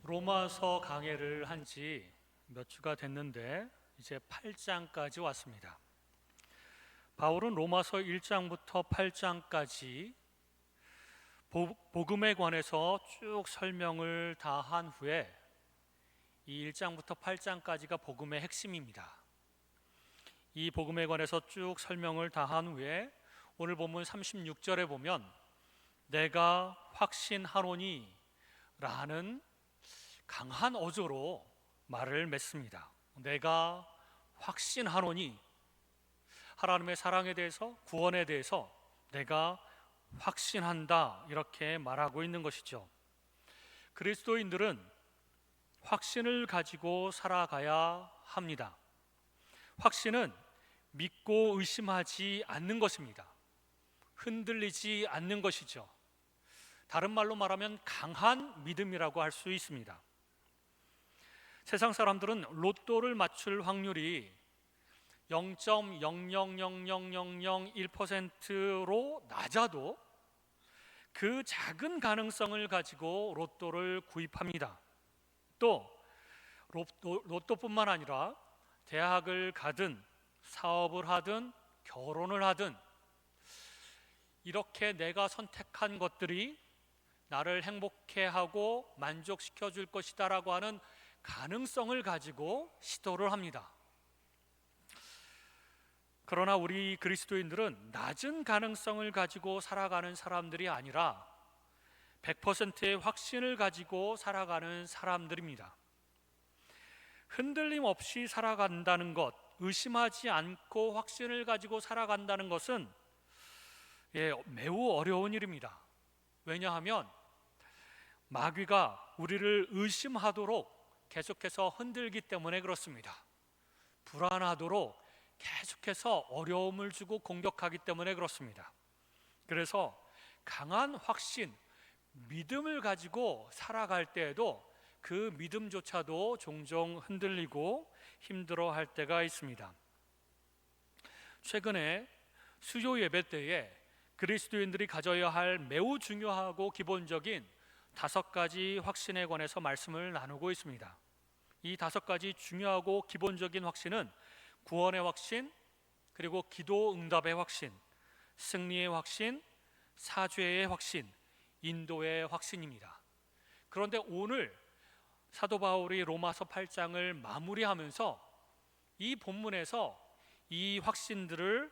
로마서 강해를 한 지 몇 주가 됐는데 이제 8장까지 왔습니다. 바울은 로마서 1장부터 8장까지 복음에 관해서 쭉 설명을 다 한 후에 이 1장부터 8장까지가 복음의 핵심입니다. 이 복음에 관해서 쭉 설명을 다 한 후에 오늘 본문 36절에 보면 내가 확신하노니 라는 강한 어조로 말을 맺습니다. 내가 확신하노니, 하나님의 사랑에 대해서, 구원에 대해서 내가 확신한다, 이렇게 말하고 있는 것이죠. 그리스도인들은 확신을 가지고 살아가야 합니다. 확신은 믿고 의심하지 않는 것입니다. 흔들리지 않는 것이죠. 다른 말로 말하면 강한 믿음이라고 할 수 있습니다. 세상 사람들은 로또를 맞출 확률이 0.0000001%로 낮아도 그 작은 가능성을 가지고 로또를 구입합니다. 또 로또뿐만 아니라 대학을 가든 사업을 하든 결혼을 하든 이렇게 내가 선택한 것들이 나를 행복해하고 만족시켜 줄 것이다 라고 하는 가능성을 가지고 시도를 합니다. 그러나 우리 그리스도인들은 낮은 가능성을 가지고 살아가는 사람들이 아니라 100%의 확신을 가지고 살아가는 사람들입니다. 흔들림 없이 살아간다는 것, 의심하지 않고 확신을 가지고 살아간다는 것은 매우 어려운 일입니다. 왜냐하면 마귀가 우리를 의심하도록 계속해서 흔들기 때문에 그렇습니다. 불안하도록 계속해서 어려움을 주고 공격하기 때문에 그렇습니다. 그래서 강한 확신, 믿음을 가지고 살아갈 때에도 그 믿음조차도 종종 흔들리고 힘들어할 때가 있습니다. 최근에 수요 예배 때에 그리스도인들이 가져야 할 매우 중요하고 기본적인 5가지 확신에 관해서 말씀을 나누고 있습니다. 이 5가지 중요하고 기본적인 확신은 구원의 확신, 그리고 기도 응답의 확신, 승리의 확신, 사죄의 확신, 인도의 확신입니다. 그런데 오늘 사도 바울이 로마서 8장을 마무리하면서 이 본문에서 이 확신들을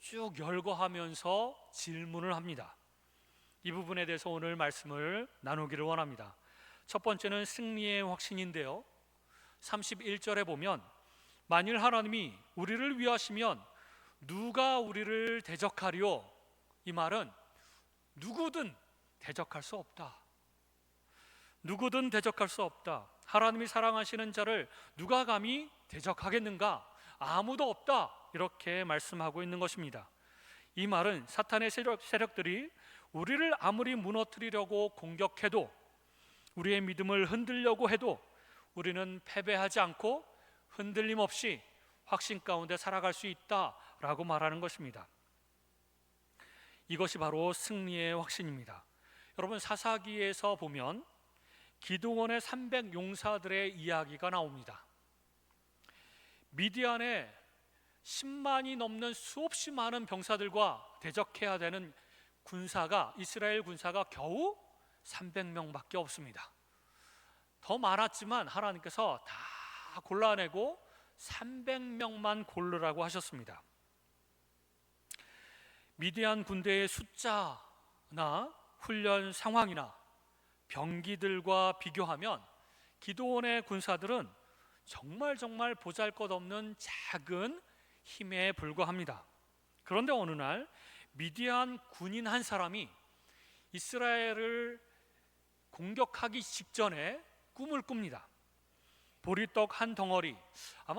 쭉 열거하면서 질문을 합니다. 이 부분에 대해서 오늘 말씀을 나누기를 원합니다. 첫 번째는 승리의 확신인데요, 31절에 보면 만일 하나님이 우리를 위하시면 누가 우리를 대적하리요? 이 말은 누구든 대적할 수 없다. 누구든 대적할 수 없다. 하나님이 사랑하시는 자를 누가 감히 대적하겠는가? 아무도 없다. 이렇게 말씀하고 있는 것입니다. 이 말은 사탄의 세력들이 우리를 아무리 무너뜨리려고 공격해도, 우리의 믿음을 흔들려고 해도 우리는 패배하지 않고 흔들림 없이 확신 가운데 살아갈 수 있다라고 말하는 것입니다. 이것이 바로 승리의 확신입니다. 여러분, 사사기에서 보면 기드온의 300 용사들의 이야기가 나옵니다. 미디안에 10만이 넘는 수없이 많은 병사들과 대적해야 되는 군사가, 이스라엘 군사가 겨우 300명밖에 없습니다. 더 많았지만 하나님께서 다 골라내고 300명만 고르라고 하셨습니다. 미디안 군대의 숫자나 훈련 상황이나 병기들과 비교하면 기드온의 군사들은 정말 보잘것없는 작은 힘에 불과합니다. 그런데 어느 날 미디안 군인 한 사람이 이스라엘을 공격하기 직전에 꿈을 꿉니다. 보리떡 한 덩어리,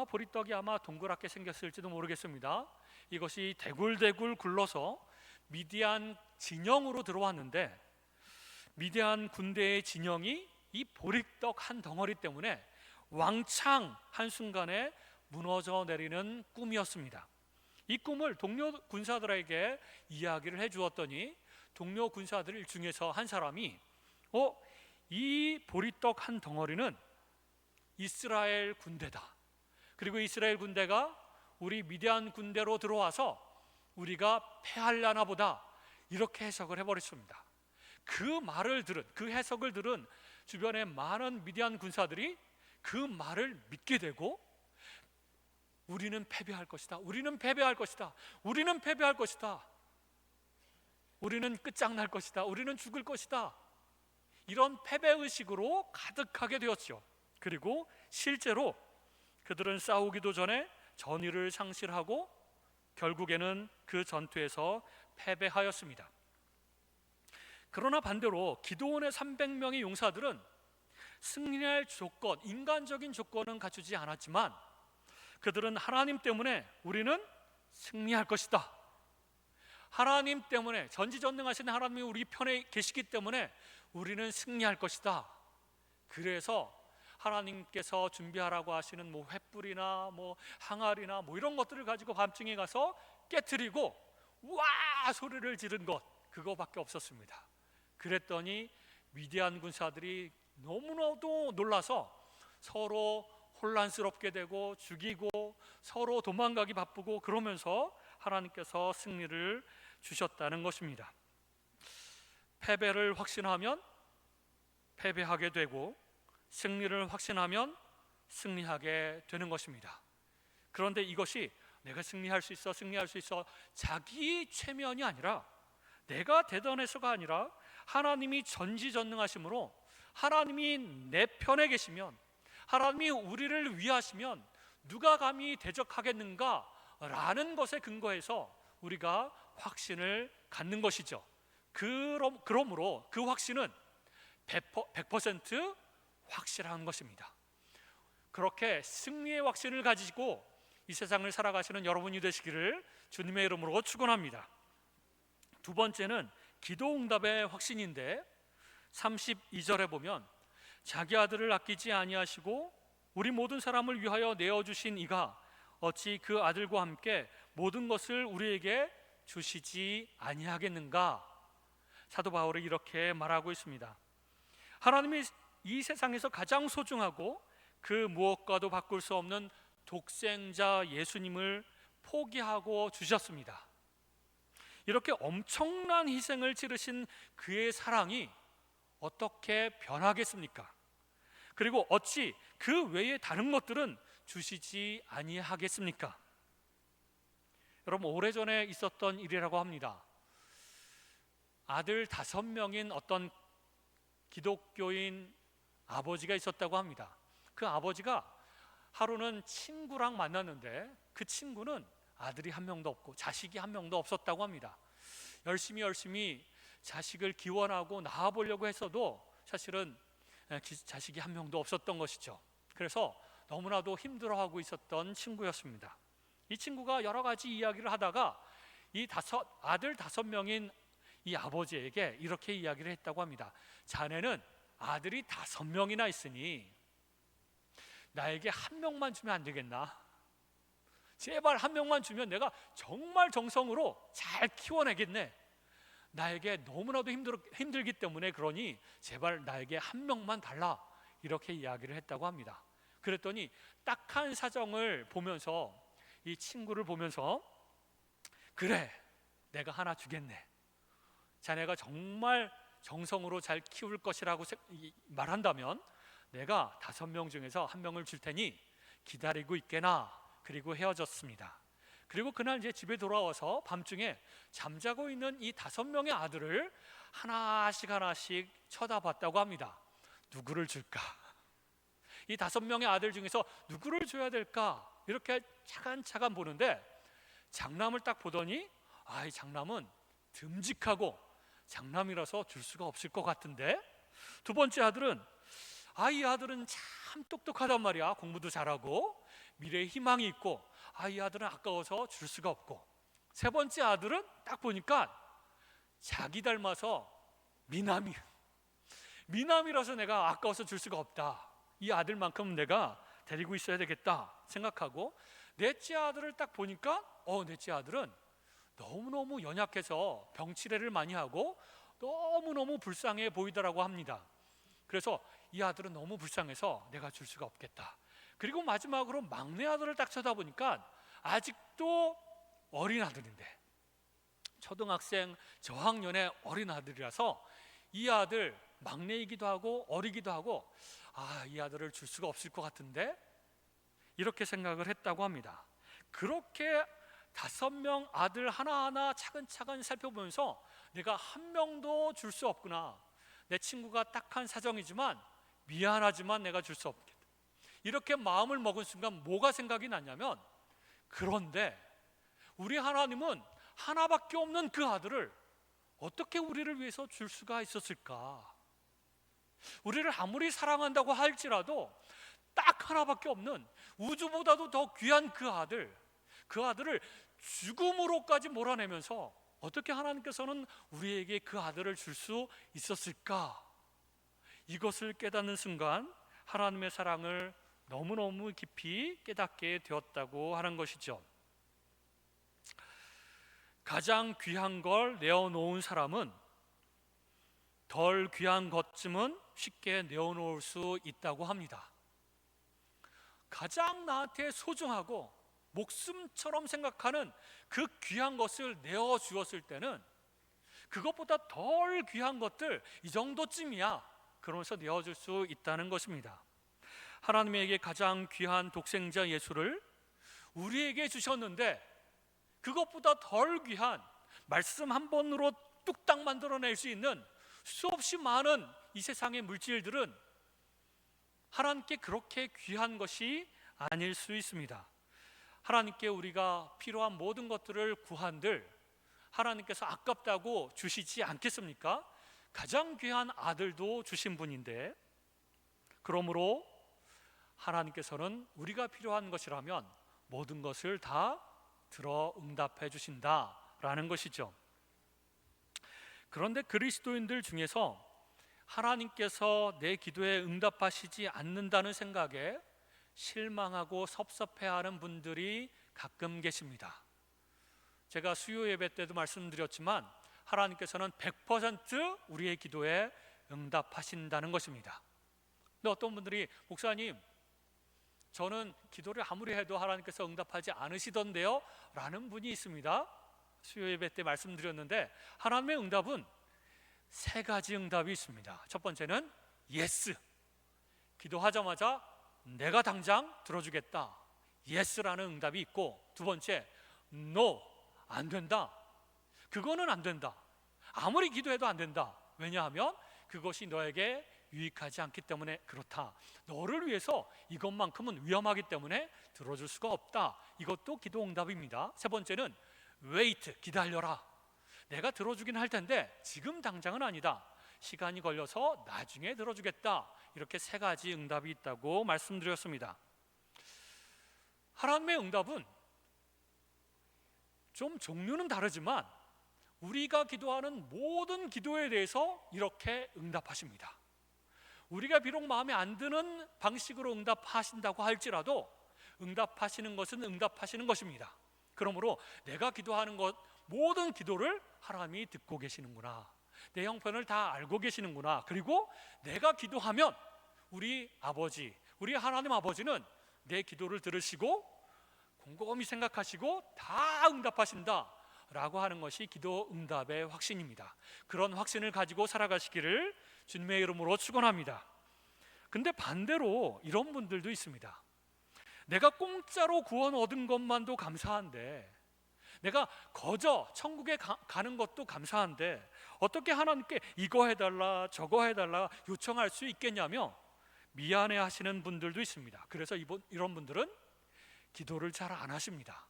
보리떡이 동그랗게 생겼을지도 모르겠습니다. 이것이 대굴대굴 굴러서 미디안 진영으로 들어왔는데, 미디안 군대의 진영이 이 보리떡 한 덩어리 때문에 왕창 한순간에 무너져 내리는 꿈이었습니다. 이 꿈을 동료 군사들에게 이야기를 해주었더니 동료 군사들 중에서 한 사람이 이 보리떡 한 덩어리는 이스라엘 군대다. 그리고 이스라엘 군대가 우리 미디안 군대로 들어와서 우리가 패하려나 보다, 이렇게 해석을 해버렸습니다. 그 해석을 들은 주변의 많은 미디안 군사들이 그 말을 믿게 되고, 우리는 패배할 것이다, 우리는 패배할 것이다, 우리는 패배할 것이다, 우리는 끝장날 것이다, 우리는 죽을 것이다, 이런 패배의식으로 가득하게 되었죠. 그리고 실제로 그들은 싸우기도 전에 전의를 상실하고 결국에는 그 전투에서 패배하였습니다. 그러나 반대로 기드온의 300명의 용사들은 승리할 조건, 인간적인 조건은 갖추지 않았지만 그들은 하나님 때문에 우리는 승리할 것이다, 하나님 때문에, 전지전능하신 하나님이 우리 편에 계시기 때문에 우리는 승리할 것이다. 그래서 하나님께서 준비하라고 하시는 횃불이나 항아리나 이런 것들을 가지고 밤중에 가서 깨트리고 와 소리를 지른 것, 그거밖에 없었습니다. 그랬더니 미디안 군사들이 너무나도 놀라서 서로 혼란스럽게 되고 죽이고 서로 도망가기 바쁘고, 그러면서 하나님께서 승리를 주셨다는 것입니다. 패배를 확신하면 패배하게 되고 승리를 확신하면 승리하게 되는 것입니다. 그런데 이것이 내가 승리할 수 있어, 승리할 수 있어, 자기 최면이 아니라, 내가 대단해서가 아니라 하나님이 전지전능하심으로 하나님이 내 편에 계시면, 하나님이 우리를 위하시면 누가 감히 대적하겠는가 라는 것에 근거해서 우리가 확신을 갖는 것이죠. 그러므로 그 확신은 100% 확실한 것입니다. 그렇게 승리의 확신을 가지고 이 세상을 살아가시는 여러분이 되시기를 주님의 이름으로 축원합니다. 두 번째는 기도응답의 확신인데, 32절에 보면 자기 아들을 아끼지 아니하시고 우리 모든 사람을 위하여 내어주신 이가 어찌 그 아들과 함께 모든 것을 우리에게 주시지 아니하겠는가. 사도 바울이 이렇게 말하고 있습니다. 하나님이 이 세상에서 가장 소중하고 그 무엇과도 바꿀 수 없는 독생자 예수님을 포기하고 주셨습니다. 이렇게 엄청난 희생을 치르신 그의 사랑이 어떻게 변하겠습니까? 그리고 어찌 그 외에 다른 것들은 주시지 아니하겠습니까? 여러분, 오래전에 있었던 일이라고 합니다. 아들 5명인 어떤 기독교인 아버지가 있었다고 합니다. 그 아버지가 하루는 친구랑 만났는데 그 친구는 아들이 한 명도 없고 자식이 한 명도 없었다고 합니다. 열심히 자식을 기원하고 낳아보려고 했어도 사실은 자식이 한 명도 없었던 것이죠. 그래서 너무나도 힘들어하고 있었던 친구였습니다. 이 친구가 여러 가지 이야기를 하다가 이 아들 5명인 이 아버지에게 이렇게 이야기를 했다고 합니다. 자네는 아들이 5명이나 있으니 나에게 한 명만 주면 안 되겠나? 제발 한 명만 주면 내가 정말 정성으로 잘 키워내겠네. 나에게 너무나도 힘들기 때문에 그러니 제발 나에게 한 명만 달라. 이렇게 이야기를 했다고 합니다. 그랬더니 딱한 사정을 보면서, 이 친구를 보면서, 그래, 내가 하나 주겠네. 자네가 정말 정성으로 잘 키울 것이라고 말한다면 내가 5명 중에서 한 명을 줄 테니 기다리고 있게나. 그리고 헤어졌습니다. 그리고 그날 이제 집에 돌아와서 밤중에 잠자고 있는 이 5명의 아들을 하나씩 쳐다봤다고 합니다. 누구를 줄까? 이 5명의 아들 중에서 누구를 줘야 될까? 이렇게 차근차근 보는데 장남을 딱 보더니 이 장남은 듬직하고 장남이라서 줄 수가 없을 것 같은데, 두 번째 아들은 이 아들은 참 똑똑하단 말이야. 공부도 잘하고 미래에 희망이 있고 이 아들은 아까워서 줄 수가 없고, 세 번째 아들은 딱 보니까 자기 닮아서 미남이라서 내가 아까워서 줄 수가 없다. 이 아들만큼 내가 데리고 있어야 되겠다 생각하고, 넷째 아들을 딱 보니까 넷째 아들은 너무너무 연약해서 병치레를 많이 하고 너무너무 불쌍해 보이더라고 합니다. 그래서 이 아들은 너무 불쌍해서 내가 줄 수가 없겠다. 그리고 마지막으로 막내 아들을 딱 쳐다보니까 아직도 어린 아들인데, 초등학생 저학년의 어린 아들이라서 이 아들 막내이기도 하고 어리기도 하고, 이 아들을 줄 수가 없을 것 같은데, 이렇게 생각을 했다고 합니다. 그렇게 5명 아들 하나하나 차근차근 살펴보면서 내가 한 명도 줄 수 없구나, 내 친구가 딱한 사정이지만 미안하지만 내가 줄 수 없겠다, 이렇게 마음을 먹은 순간 뭐가 생각이 났냐면, 그런데 우리 하나님은 하나밖에 없는 그 아들을 어떻게 우리를 위해서 줄 수가 있었을까? 우리를 아무리 사랑한다고 할지라도 딱 하나밖에 없는 우주보다도 더 귀한 그 아들을 죽음으로까지 몰아내면서 어떻게 하나님께서는 우리에게 그 아들을 줄 수 있었을까? 이것을 깨닫는 순간 하나님의 사랑을 너무너무 깊이 깨닫게 되었다고 하는 것이죠. 가장 귀한 걸 내어놓은 사람은 덜 귀한 것쯤은 쉽게 내어놓을 수 있다고 합니다. 가장 나한테 소중하고 목숨처럼 생각하는 그 귀한 것을 내어주었을 때는 그것보다 덜 귀한 것들 이 정도쯤이야, 그러면서 내어줄 수 있다는 것입니다. 하나님에게 가장 귀한 독생자 예수를 우리에게 주셨는데, 그것보다 덜 귀한 말씀 한 번으로 뚝딱 만들어낼 수 있는 수없이 많은 이 세상의 물질들은 하나님께 그렇게 귀한 것이 아닐 수 있습니다. 하나님께 우리가 필요한 모든 것들을 구한들 하나님께서 아깝다고 주시지 않겠습니까? 가장 귀한 아들도 주신 분인데, 그러므로 하나님께서는 우리가 필요한 것이라면 모든 것을 다 들어 응답해 주신다라는 것이죠. 그런데 그리스도인들 중에서 하나님께서 내 기도에 응답하시지 않는다는 생각에 실망하고 섭섭해하는 분들이 가끔 계십니다. 제가 수요 예배 때도 말씀드렸지만 하나님께서는 100% 우리의 기도에 응답하신다는 것입니다. 근데 어떤 분들이, 목사님, 저는 기도를 아무리 해도 하나님께서 응답하지 않으시던데요? 라는 분이 있습니다. 수요 예배 때 말씀드렸는데, 하나님의 응답은 3가지 응답이 있습니다. 첫 번째는 예스, 기도하자마자 내가 당장 들어주겠다, 예스라는 응답이 있고, 두 번째 노, 안 된다, 그거는 안 된다, 아무리 기도해도 안 된다. 왜냐하면 그것이 너에게 유익하지 않기 때문에 그렇다, 너를 위해서 이것만큼은 위험하기 때문에 들어줄 수가 없다. 이것도 기도 응답입니다. 세 번째는 wait, 기다려라, 내가 들어주긴 할 텐데 지금 당장은 아니다, 시간이 걸려서 나중에 들어주겠다. 이렇게 3가지 응답이 있다고 말씀드렸습니다. 하나님의 응답은 좀 종류는 다르지만 우리가 기도하는 모든 기도에 대해서 이렇게 응답하십니다. 우리가 비록 마음에 안 드는 방식으로 응답하신다고 할지라도 응답하시는 것은 응답하시는 것입니다. 그러므로 내가 기도하는 것, 모든 기도를 하나님이 듣고 계시는구나, 내 형편을 다 알고 계시는구나, 그리고 내가 기도하면 우리 아버지, 우리 하나님 아버지는 내 기도를 들으시고 곰곰이 생각하시고 다 응답하신다 라고 하는 것이 기도 응답의 확신입니다. 그런 확신을 가지고 살아가시기를 주님의 이름으로 축원합니다. 근데 반대로 이런 분들도 있습니다. 내가 공짜로 구원 얻은 것만도 감사한데, 내가 거저 천국에 가는 것도 감사한데 어떻게 하나님께 이거 해달라 저거 해달라 요청할 수 있겠냐며 미안해 하시는 분들도 있습니다. 그래서 이런 분들은 기도를 잘 안 하십니다.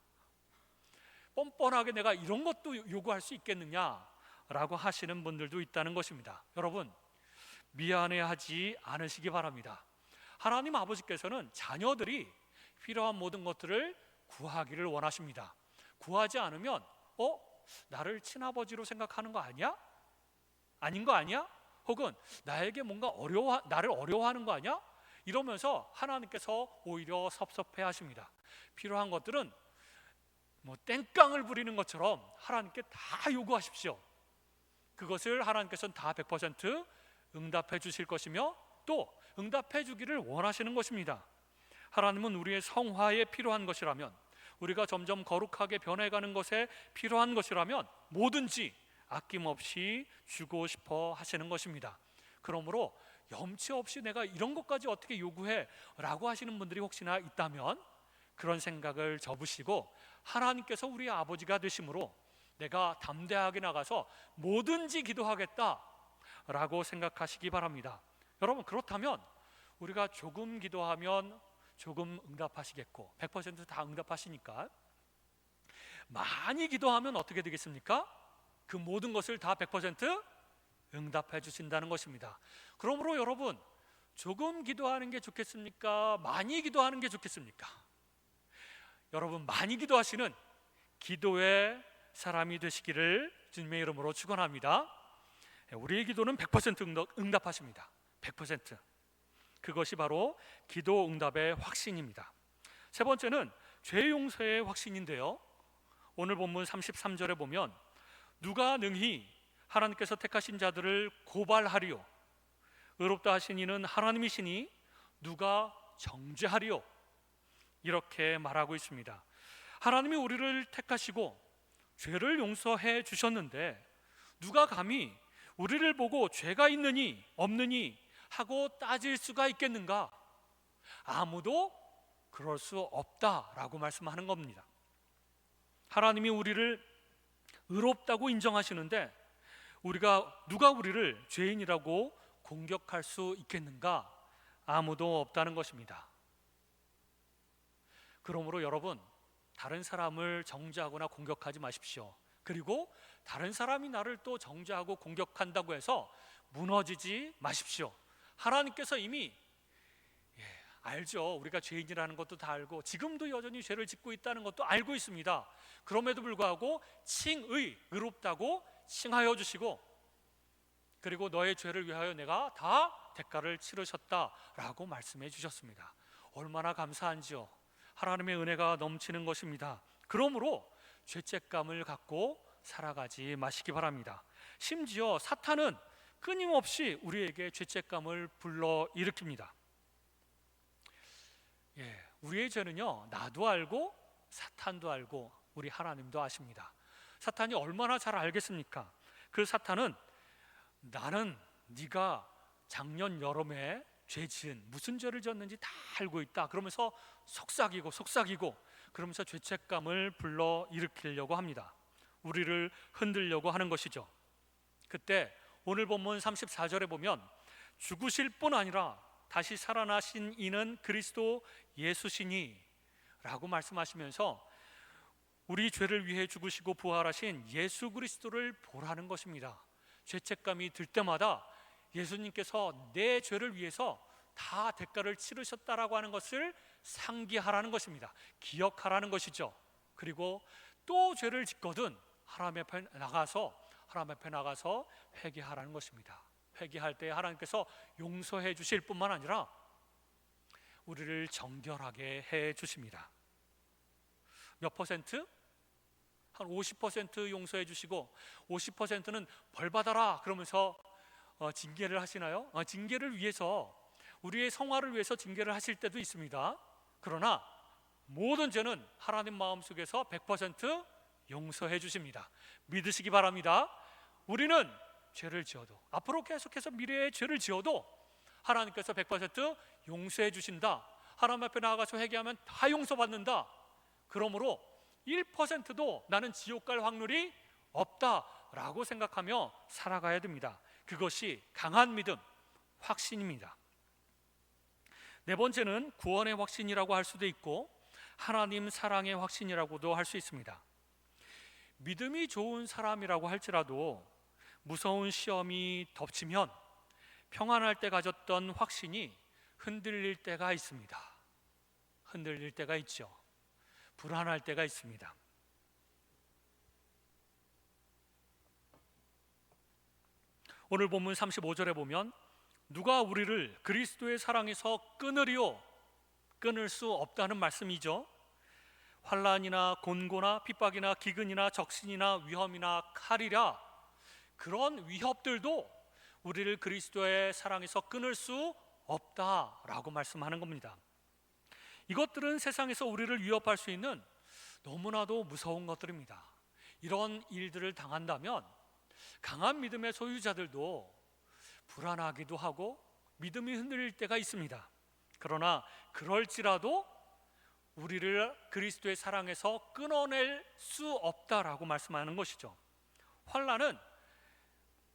뻔뻔하게 내가 이런 것도 요구할 수 있겠느냐라고 하시는 분들도 있다는 것입니다. 여러분, 미안해하지 않으시기 바랍니다. 하나님 아버지께서는 자녀들이 필요한 모든 것들을 구하기를 원하십니다. 구하지 않으면 나를 친아버지로 생각하는 거 아니야? 아닌 거 아니야? 혹은 나에게 뭔가 나를 어려워하는 거 아니야? 이러면서 하나님께서 오히려 섭섭해 하십니다. 필요한 것들은 땡깡을 부리는 것처럼 하나님께 다 요구하십시오. 그것을 하나님께서는 다 100% 응답해 주실 것이며 또 응답해 주기를 원하시는 것입니다. 하나님은 우리의 성화에 필요한 것이라면, 우리가 점점 거룩하게 변해가는 것에 필요한 것이라면 뭐든지 아낌없이 주고 싶어 하시는 것입니다. 그러므로 염치 없이 내가 이런 것까지 어떻게 요구해? 라고 하시는 분들이 혹시나 있다면 그런 생각을 접으시고, 하나님께서 우리의 아버지가 되심으로 내가 담대하게 나가서 뭐든지 기도하겠다 라고 생각하시기 바랍니다. 여러분, 그렇다면 우리가 조금 기도하면 조금 응답하시겠고 100%다 응답하시니까, 많이 기도하면 어떻게 되겠습니까? 그 모든 것을 다 100% 응답해 주신다는 것입니다. 그러므로 여러분, 조금 기도하는 게 좋겠습니까? 많이 기도하는 게 좋겠습니까? 여러분, 많이 기도하시는 기도의 사람이 되시기를 주님의 이름으로 축원합니다. 우리의 기도는 100% 응답하십니다. 100%. 그것이 바로 기도 응답의 확신입니다. 세 번째는 죄 용서의 확신인데요, 오늘 본문 33절에 보면 누가 능히 하나님께서 택하신 자들을 고발하리요, 의롭다 하신 이는 하나님이시니 누가 정죄하리요, 이렇게 말하고 있습니다. 하나님이 우리를 택하시고 죄를 용서해 주셨는데 누가 감히 우리를 보고 죄가 있느니 없느니 하고 따질 수가 있겠는가? 아무도 그럴 수 없다라고 말씀하는 겁니다. 하나님이 우리를 의롭다고 인정하시는데 누가 우리를 죄인이라고 공격할 수 있겠는가? 아무도 없다는 것입니다. 그러므로 여러분, 다른 사람을 정죄하거나 공격하지 마십시오. 그리고 다른 사람이 나를 또 정죄하고 공격한다고 해서 무너지지 마십시오. 하나님께서 이미 알죠. 우리가 죄인이라는 것도 다 알고 지금도 여전히 죄를 짓고 있다는 것도 알고 있습니다. 그럼에도 불구하고 의롭다고 칭하여 주시고, 그리고 너의 죄를 위하여 내가 다 대가를 치르셨다라고 말씀해 주셨습니다. 얼마나 감사한지요. 하나님의 은혜가 넘치는 것입니다. 그러므로 죄책감을 갖고 살아가지 마시기 바랍니다. 심지어 사탄은 끊임없이 우리에게 죄책감을 불러일으킵니다. 우리의 죄는요, 나도 알고 사탄도 알고 우리 하나님도 아십니다. 사탄이 얼마나 잘 알겠습니까? 그 사탄은 나는 네가 작년 여름에 무슨 죄를 지었는지 다 알고 있다 그러면서 속삭이고 그러면서 죄책감을 불러일으키려고 합니다. 우리를 흔들려고 하는 것이죠. 그때 오늘 본문 34절에 보면 죽으실 뿐 아니라 다시 살아나신 이는 그리스도 예수시니 라고 말씀하시면서 우리 죄를 위해 죽으시고 부활하신 예수 그리스도를 보라는 것입니다. 죄책감이 들 때마다 예수님께서 내 죄를 위해서 다 대가를 치르셨다라고 하는 것을 상기하라는 것입니다. 기억하라는 것이죠. 그리고 또 죄를 짓거든 하나님 앞에 나가서 회개하라는 것입니다. 회개할 때 하나님께서 용서해 주실 뿐만 아니라 우리를 정결하게 해 주십니다. 몇 퍼센트? 한 50% 용서해 주시고 50%는 벌 받아라 그러면서 징계를 하시나요? 징계를 위해서, 우리의 성화를 위해서 징계를 하실 때도 있습니다. 그러나 모든 죄는 하나님 마음속에서 100% 용서해 주십니다. 믿으시기 바랍니다. 우리는 죄를 지어도, 앞으로 계속해서 미래에 죄를 지어도 하나님께서 100% 용서해 주신다. 하나님 앞에 나아가서 회개하면 다 용서받는다. 그러므로 1%도 나는 지옥 갈 확률이 없다라고 생각하며 살아가야 됩니다. 그것이 강한 믿음, 확신입니다. 네 번째는 구원의 확신이라고 할 수도 있고 하나님 사랑의 확신이라고도 할 수 있습니다. 믿음이 좋은 사람이라고 할지라도 무서운 시험이 덮치면 평안할 때 가졌던 확신이 흔들릴 때가 있습니다. 흔들릴 때가 있죠. 불안할 때가 있습니다. 오늘 본문 35절에 보면 누가 우리를 그리스도의 사랑에서 끊으리요? 끊을 수 없다는 말씀이죠. 환난이나 곤고나 핍박이나 기근이나 적신이나 위험이나 칼이라, 그런 위협들도 우리를 그리스도의 사랑에서 끊을 수 없다라고 말씀하는 겁니다. 이것들은 세상에서 우리를 위협할 수 있는 너무나도 무서운 것들입니다. 이런 일들을 당한다면 강한 믿음의 소유자들도 불안하기도 하고 믿음이 흔들릴 때가 있습니다. 그러나 그럴지라도 우리를 그리스도의 사랑에서 끊어낼 수 없다라고 말씀하는 것이죠. 환난은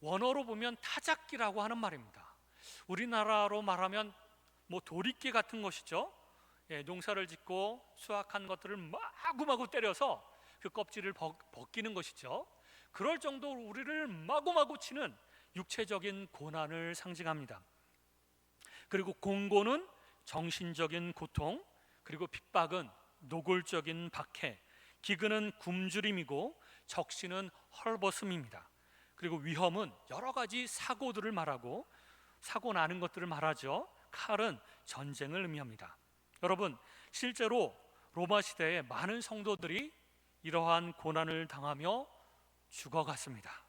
원어로 보면 타작기라고 하는 말입니다. 우리나라로 말하면 도리깨 같은 것이죠. 농사를 짓고 수확한 것들을 마구마구 때려서 그 껍질을 벗기는 것이죠. 그럴 정도로 우리를 마구마구 치는 육체적인 고난을 상징합니다. 그리고 공고는 정신적인 고통, 그리고 핍박은 노골적인 박해, 기근은 굶주림이고 적신은 헐벗음입니다. 그리고 위험은 여러 가지 사고들을 말하고 사고 나는 것들을 말하죠. 칼은 전쟁을 의미합니다. 여러분, 실제로 로마 시대에 많은 성도들이 이러한 고난을 당하며 죽어갔습니다.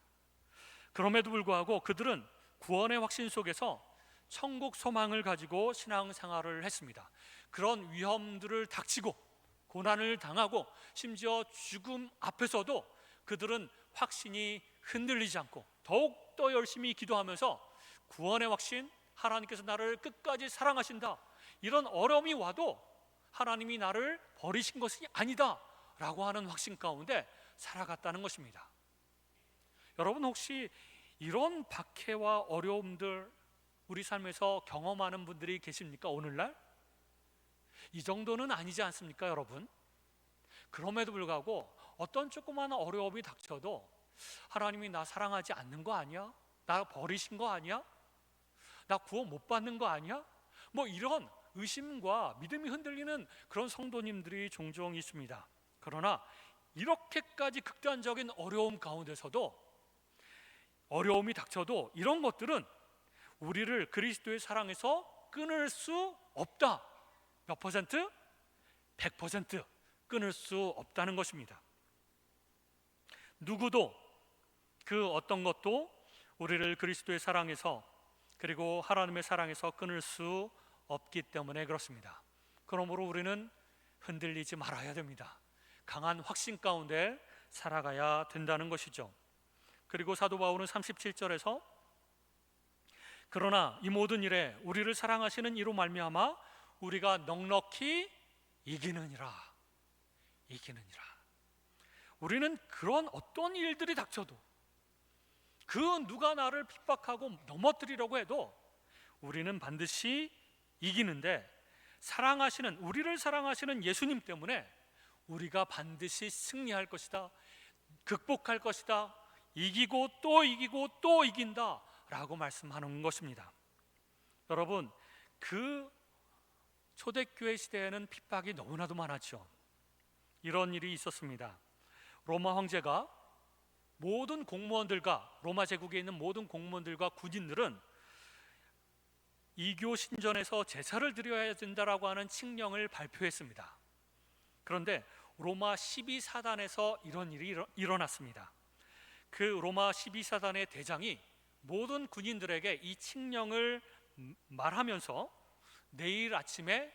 그럼에도 불구하고 그들은 구원의 확신 속에서 천국 소망을 가지고 신앙생활을 했습니다. 그런 위험들을 닥치고 고난을 당하고 심지어 죽음 앞에서도 그들은 확신이 흔들리지 않고 더욱더 열심히 기도하면서 구원의 확신, 하나님께서 나를 끝까지 사랑하신다, 이런 어려움이 와도 하나님이 나를 버리신 것이 아니다 라고 하는 확신 가운데 살아갔다는 것입니다. 여러분, 혹시 이런 박해와 어려움들 우리 삶에서 경험하는 분들이 계십니까? 오늘날? 이 정도는 아니지 않습니까, 여러분? 그럼에도 불구하고 어떤 조그마한 어려움이 닥쳐도 하나님이 나 사랑하지 않는 거 아니야? 나 버리신 거 아니야? 나 구원 못 받는 거 아니야? 이런 의심과 믿음이 흔들리는 그런 성도님들이 종종 있습니다. 그러나 이렇게까지 극단적인 어려움 가운데서도, 어려움이 닥쳐도 이런 것들은 우리를 그리스도의 사랑에서 끊을 수 없다. 몇 퍼센트? 100% 끊을 수 없다는 것입니다. 누구도 그 어떤 것도 우리를 그리스도의 사랑에서, 그리고 하나님의 사랑에서 끊을 수 없기 때문에 그렇습니다. 그러므로 우리는 흔들리지 말아야 됩니다. 강한 확신 가운데 살아가야 된다는 것이죠. 그리고 사도 바울은 37절에서 그러나 이 모든 일에 우리를 사랑하시는 이로 말미암아 우리가 넉넉히 이기느니라. 우리는 그런 어떤 일들이 닥쳐도, 그 누가 나를 핍박하고 넘어뜨리려고 해도 우리는 반드시 이기는데, 우리를 사랑하시는 예수님 때문에 우리가 반드시 승리할 것이다, 극복할 것이다, 이기고 또 이긴다 라고 말씀하는 것입니다. 여러분, 그 초대교회 시대에는 핍박이 너무나도 많았죠. 이런 일이 있었습니다. 로마 황제가 모든 공무원들과, 로마 제국에 있는 모든 공무원들과 군인들은 이교 신전에서 제사를 드려야 된다라고 하는 칙령을 발표했습니다. 그런데 로마 12사단에서 이런 일이 일어났습니다. 그 로마 12사단의 대장이 모든 군인들에게 이 칙령을 말하면서 내일 아침에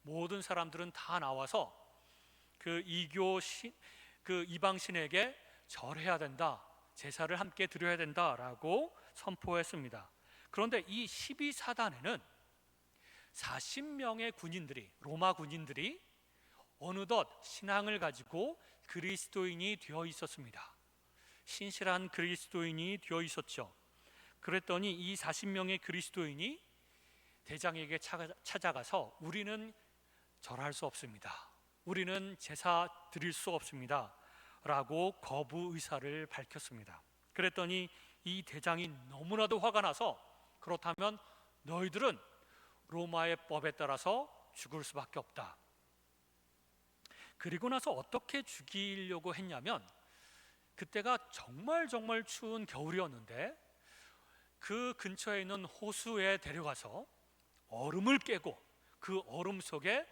모든 사람들은 다 나와서 그 이방신에게 절해야 된다, 제사를 함께 드려야 된다라고 선포했습니다. 그런데 이 12사단에는 40명의 군인들이, 로마 군인들이 어느덧 신앙을 가지고 그리스도인이 되어 있었습니다. 신실한 그리스도인이 되어 있었죠. 그랬더니 이 40명의 그리스도인이 대장에게 찾아가서 우리는 절할 수 없습니다, 우리는 제사 드릴 수 없습니다 라고 거부 의사를 밝혔습니다. 그랬더니 이 대장이 너무나도 화가 나서 그렇다면 너희들은 로마의 법에 따라서 죽을 수밖에 없다. 그리고 나서 어떻게 죽이려고 했냐면, 그때가 정말 추운 겨울이었는데 그 근처에 있는 호수에 데려가서 얼음을 깨고 그 얼음 속에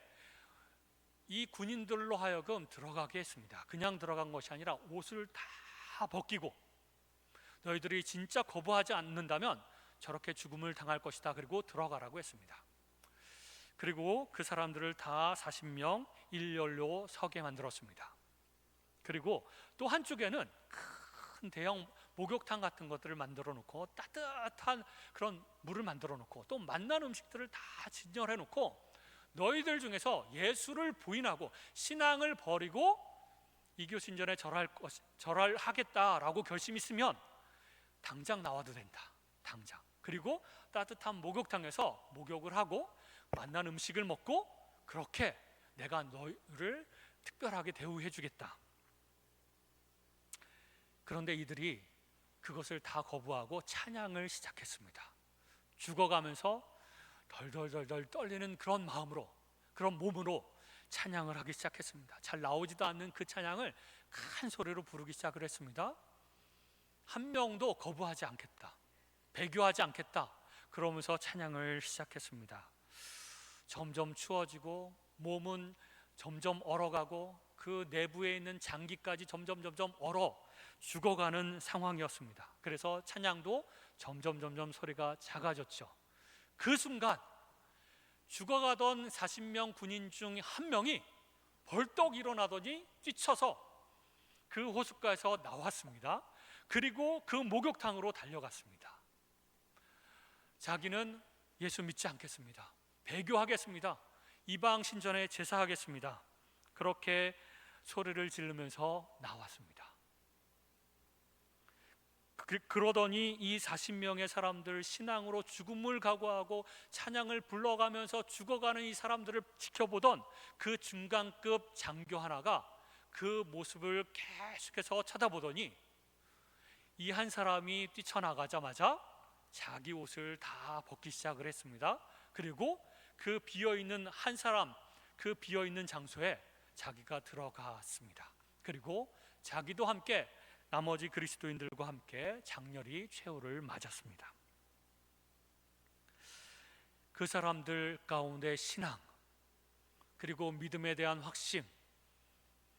이 군인들로 하여금 들어가게 했습니다. 그냥 들어간 것이 아니라 옷을 다 벗기고, 너희들이 진짜 거부하지 않는다면 저렇게 죽음을 당할 것이다. 그리고 들어가라고 했습니다. 그리고 그 사람들을 다 40명 일렬로 서게 만들었습니다. 그리고 또 한쪽에는 큰 대형 목욕탕 같은 것들을 만들어 놓고 따뜻한 그런 물을 만들어 놓고 또 맛난 음식들을 다 진열해 놓고 너희들 중에서 예수를 부인하고 신앙을 버리고 이교신전에 절하겠다라고 결심했으면 당장 나와도 된다. 당장. 그리고 따뜻한 목욕탕에서 목욕을 하고 맛난 음식을 먹고 그렇게 내가 너희를 특별하게 대우해 주겠다. 그런데 이들이 그것을 다 거부하고 찬양을 시작했습니다. 죽어가면서 덜덜덜덜 떨리는 그런 마음으로, 그런 몸으로 찬양을 하기 시작했습니다. 잘 나오지도 않는 그 찬양을 큰 소리로 부르기 시작을 했습니다. 한 명도 거부하지 않겠다, 배교하지 않겠다, 그러면서 찬양을 시작했습니다. 점점 추워지고 몸은 점점 얼어가고 그 내부에 있는 장기까지 점점 얼어 죽어가는 상황이었습니다. 그래서 찬양도 점점 소리가 작아졌죠. 그 순간 죽어가던 40명 군인 중 한 명이 벌떡 일어나더니 뛰쳐서 그 호숫가에서 나왔습니다. 그리고 그 목욕탕으로 달려갔습니다. 자기는 예수 믿지 않겠습니다. 배교하겠습니다. 이방 신전에 제사하겠습니다. 그렇게 소리를 지르면서 나왔습니다. 그러더니 이 40명의 사람들, 신앙으로 죽음을 각오하고 찬양을 불러가면서 죽어가는 이 사람들을 지켜보던 그 중간급 장교 하나가 그 모습을 계속해서 쳐다보더니 이 한 사람이 뛰쳐나가자마자 자기 옷을 다 벗기 시작을 했습니다. 그리고 그 비어있는 한 사람, 그 비어있는 장소에 자기가 들어갔습니다. 그리고 자기도 함께 나머지 그리스도인들과 함께 장렬히 최후를 맞았습니다. 그 사람들 가운데 신앙, 그리고 믿음에 대한 확신,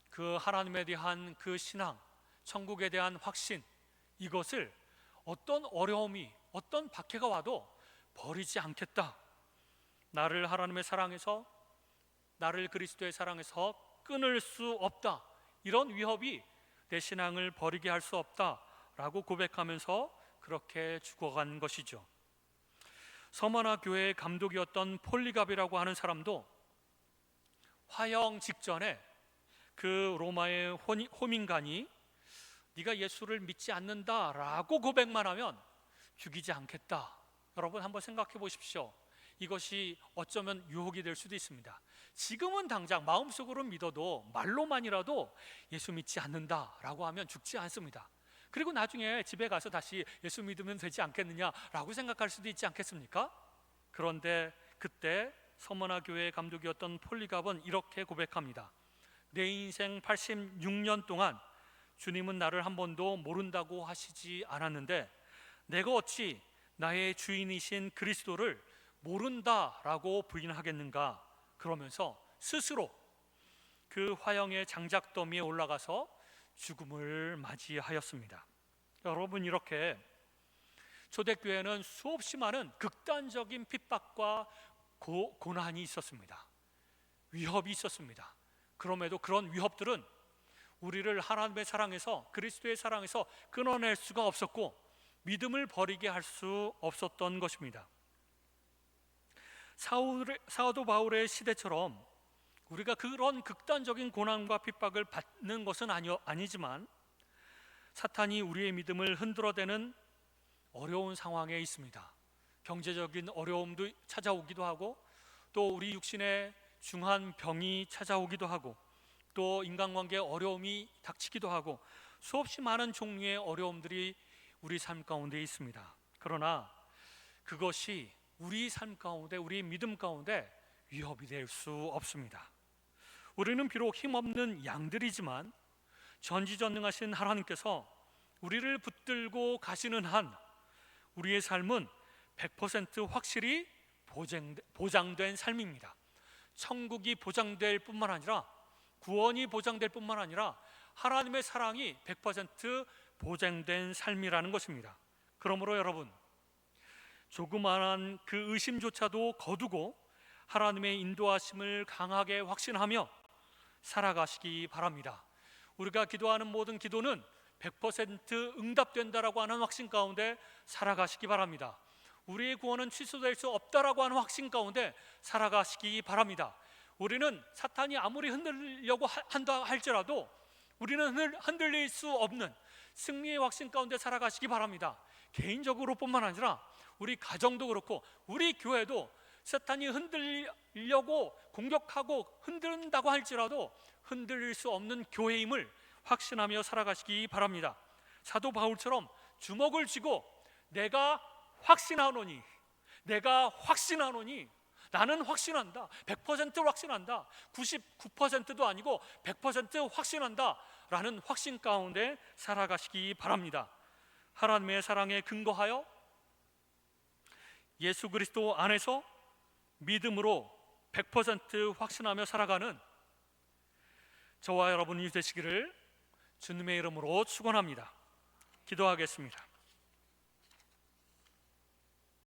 그 하나님에 대한 그 신앙, 천국에 대한 확신, 이것을 어떤 어려움이, 어떤 박해가 와도 버리지 않겠다. 나를 하나님의 사랑에서, 나를 그리스도의 사랑에서 끊을 수 없다. 이런 위협이 내 신앙을 버리게 할 수 없다라고 고백하면서 그렇게 죽어간 것이죠. 서머나 교회의 감독이었던 폴리갑이라고 하는 사람도 화형 직전에 그 로마의 호민관이 네가 예수를 믿지 않는다라고 고백만 하면 죽이지 않겠다. 여러분 한번 생각해 보십시오. 이것이 어쩌면 유혹이 될 수도 있습니다. 지금은 당장 마음속으로 믿어도 말로만이라도 예수 믿지 않는다라고 하면 죽지 않습니다. 그리고 나중에 집에 가서 다시 예수 믿으면 되지 않겠느냐라고 생각할 수도 있지 않겠습니까? 그런데 그때 서머나 교회의 감독이었던 폴리갑은 이렇게 고백합니다. 내 인생 86년 동안 주님은 나를 한 번도 모른다고 하시지 않았는데 내가 어찌 나의 주인이신 그리스도를 모른다라고 부인하겠는가? 그러면서 스스로 그 화형의 장작더미에 올라가서 죽음을 맞이하였습니다. 여러분, 이렇게 초대교회는 수없이 많은 극단적인 핍박과 고난이 있었습니다. 위협이 있었습니다. 그럼에도 그런 위협들은 우리를 하나님의 사랑에서, 그리스도의 사랑에서 끊어낼 수가 없었고 믿음을 버리게 할 수 없었던 것입니다. 사도 바울의 시대처럼 우리가 그런 극단적인 고난과 핍박을 받는 것은 아니지만 사탄이 우리의 믿음을 흔들어대는 어려운 상황에 있습니다. 경제적인 어려움도 찾아오기도 하고 또 우리 육신의 중한 병이 찾아오기도 하고 또 인간관계의 어려움이 닥치기도 하고 수없이 많은 종류의 어려움들이 우리 삶 가운데 있습니다. 그러나 그것이 우리 삶 가운데, 우리 믿음 가운데 위협이 될 수 없습니다. 우리는 비록 힘없는 양들이지만 전지전능하신 하나님께서 우리를 붙들고 가시는 한 우리의 삶은 100% 확실히 보장된 삶입니다. 천국이 보장될 뿐만 아니라, 구원이 보장될 뿐만 아니라 하나님의 사랑이 100% 보장된 삶이라는 것입니다. 그러므로 여러분, 조그마한 그 의심조차도 거두고 하나님의 인도하심을 강하게 확신하며 살아가시기 바랍니다. 우리가 기도하는 모든 기도는 100% 응답된다라고 하는 확신 가운데 살아가시기 바랍니다. 우리의 구원은 취소될 수 없다라고 하는 확신 가운데 살아가시기 바랍니다. 우리는 사탄이 아무리 흔들려고 한다 할지라도 우리는 흔들릴 수 없는 승리의 확신 가운데 살아가시기 바랍니다. 개인적으로 뿐만 아니라 우리 가정도 그렇고 우리 교회도 사탄이 흔들려고 공격하고 흔든다고 할지라도 흔들릴 수 없는 교회임을 확신하며 살아가시기 바랍니다. 사도 바울처럼 주먹을 쥐고 내가 확신하노니 나는 확신한다, 100% 확신한다, 99%도 아니고 100% 확신한다 라는 확신 가운데 살아가시기 바랍니다. 하나님의 사랑에 근거하여 예수 그리스도 안에서 믿음으로 100% 확신하며 살아가는 저와 여러분이 되시기를 주님의 이름으로 축원합니다. 기도하겠습니다.